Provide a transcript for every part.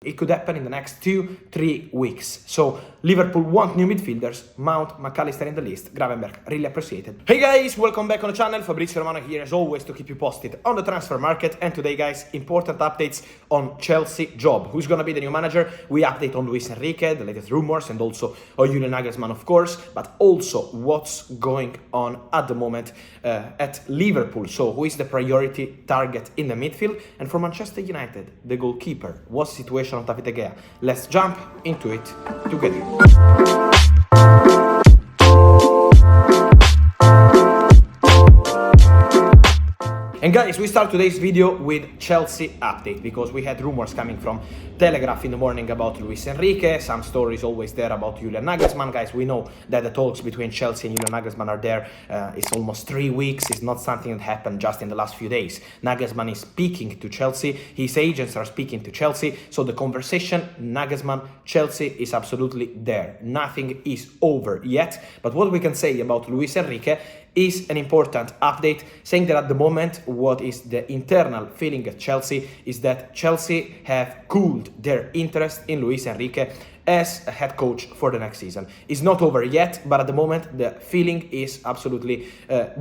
It could happen in the next 2-3 weeks. So Liverpool want new midfielders. Mount, McAllister in the list. Gravenberch, really appreciated. Hey guys, welcome back on the channel. Fabrizio Romano here as always to keep you posted on the transfer market. And today guys, important updates on Chelsea job. Who's gonna be the new manager? We update on Luis Enrique, the latest rumors, and also on Julian Nagelsmann of course, but also what's going on at the moment at Liverpool. So who is the priority target in the midfield? And for Manchester United, the goalkeeper. What's the situation of David De Gea? Let's jump into it together. And guys, we start today's video with Chelsea update because we had rumors coming from Telegraph in the morning about Luis Enrique, some stories always there about Julian Nagelsmann. Guys, we know that the talks between Chelsea and Julian Nagelsmann are there. It's almost 3 weeks. It's not something that happened just in the last few days. Nagelsmann is speaking to Chelsea. His agents are speaking to Chelsea. So the conversation, Nagelsmann, Chelsea is absolutely there. Nothing is over yet. But what we can say about Luis Enrique is an important update, saying that at the moment, what is the internal feeling at Chelsea is that Chelsea have cooled their interest in Luis Enrique as a head coach for the next season. It's not over yet, but at the moment, the feeling is absolutely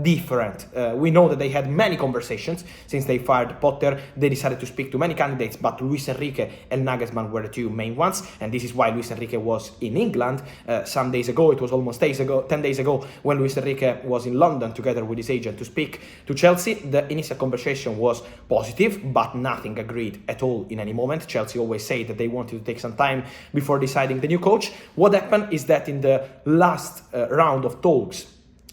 different. We know that they had many conversations since they fired Potter. They decided to speak to many candidates, but Luis Enrique and Nagelsmann were the two main ones, and this is why Luis Enrique was in England some days ago. It was almost 10 days ago, when Luis Enrique was in London together with his agent to speak to Chelsea. The initial conversation was positive, but nothing agreed at all in any moment. Chelsea always say that they wanted to take some time before deciding the new coach. What happened is that in the last round of talks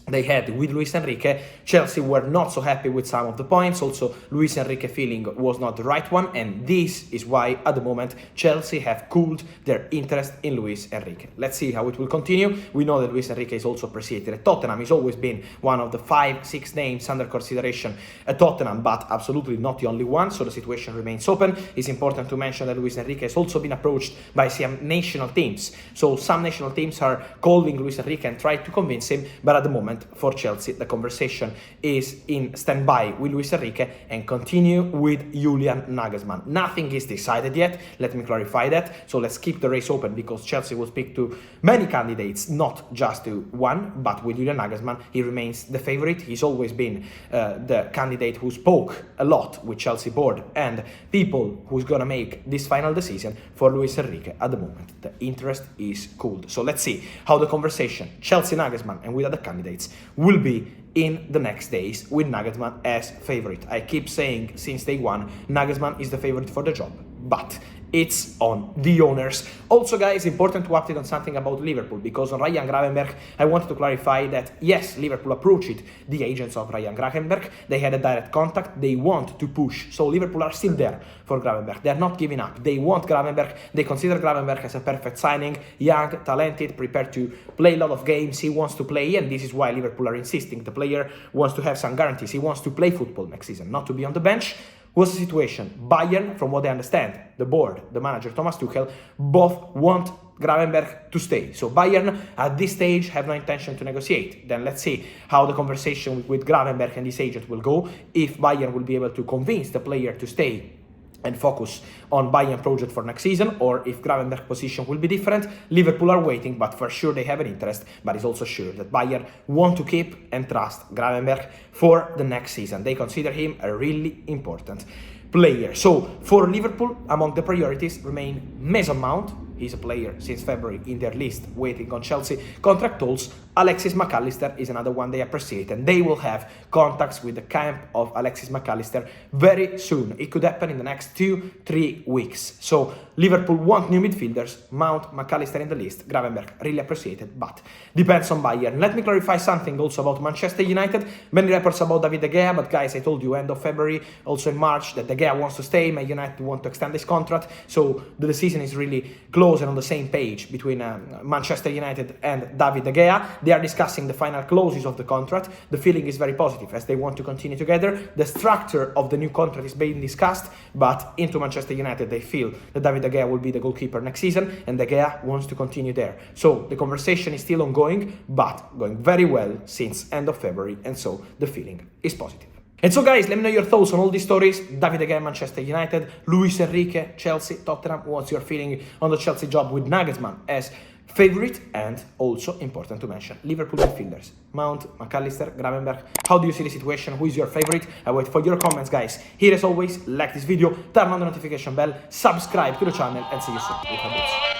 they had with Luis Enrique, Chelsea were not so happy with some of the points. Also, Luis Enrique feeling was not the right one, and this is why at the moment Chelsea have cooled their interest in Luis Enrique. Let's see how it will continue. We know that Luis Enrique is also appreciated at Tottenham. He's always been one of the 5-6 names under consideration at Tottenham, but absolutely not the only one, so the situation remains open. It's important to mention that Luis Enrique has also been approached by some national teams. So some national teams are calling Luis Enrique and try to convince him, but at the moment for Chelsea, the conversation is in standby with Luis Enrique and continue with Julian Nagelsmann. Nothing is decided yet, let me clarify that. So let's keep the race open because Chelsea will speak to many candidates, not just to one, but with Julian Nagelsmann, he remains the favorite. He's always been the candidate who spoke a lot with Chelsea board and people who's gonna make this final decision for Luis Enrique. At the moment, the interest is cooled. So let's see how the conversation, Chelsea, Nagelsmann, and with other candidates will be in the next days with Nagelsmann as favorite. I keep saying since day one, Nagelsmann is the favorite for the job, but it's on the owners. Also guys, important to update on something about Liverpool, because on Ryan Gravenberch, I wanted to clarify that yes, Liverpool approached the agents of Ryan Gravenberch. They had a direct contact. They want to push. So Liverpool are still there for Gravenberch. They're not giving up. They want Gravenberch. They consider Gravenberch as a perfect signing, young, talented, prepared to play a lot of games. He wants to play, and this is why Liverpool are insisting. The player wants to have some guarantees. He wants to play football next season, not to be on the bench. What's the situation? Bayern, from what I understand, the board, the manager, Thomas Tuchel, both want Gravenberch to stay. So Bayern, at this stage, have no intention to negotiate. Then let's see how the conversation with Gravenberch and his agent will go, if Bayern will be able to convince the player to stay and focus on Bayern project for next season, or if Gravenberch's position will be different. Liverpool are waiting, but for sure they have an interest, but it's also sure that Bayern want to keep and trust Gravenberch for the next season. They consider him a really important player. So for Liverpool, among the priorities remain Mason Mount. He's a player since February in their list, waiting on Chelsea contract talks. Alexis McAllister is another one they appreciate, and they will have contacts with the camp of Alexis McAllister very soon. It could happen in the next 2-3 weeks. So Liverpool want new midfielders. Mount, McAllister in the list. Gravenberch, really appreciated, but depends on Bayern. Let me clarify something also about Manchester United. Many reports about David De Gea, but guys, I told you end of February, also in March, that De Gea wants to stay. Man United want to extend his contract. So the decision is really close and on the same page between Manchester United and David De Gea. They are discussing the final clauses of the contract. The feeling is very positive as they want to continue together. The structure of the new contract is being discussed, but into Manchester United they feel that David De Gea will be the goalkeeper next season, and De Gea wants to continue there. So the conversation is still ongoing, but going very well since end of February, and so the feeling is positive. And so guys, let me know your thoughts on all these stories. Davide Gea, Manchester United, Luis Enrique, Chelsea, Tottenham. What's your feeling on the Chelsea job with Nagelsmann as favorite? And also important to mention, Liverpool midfielders, Mount, McAllister, Gravenberch. How do you see the situation? Who is your favorite? I wait for your comments, guys. Here as always, like this video, turn on the notification bell, subscribe to the channel, and see you soon with Fabrizio.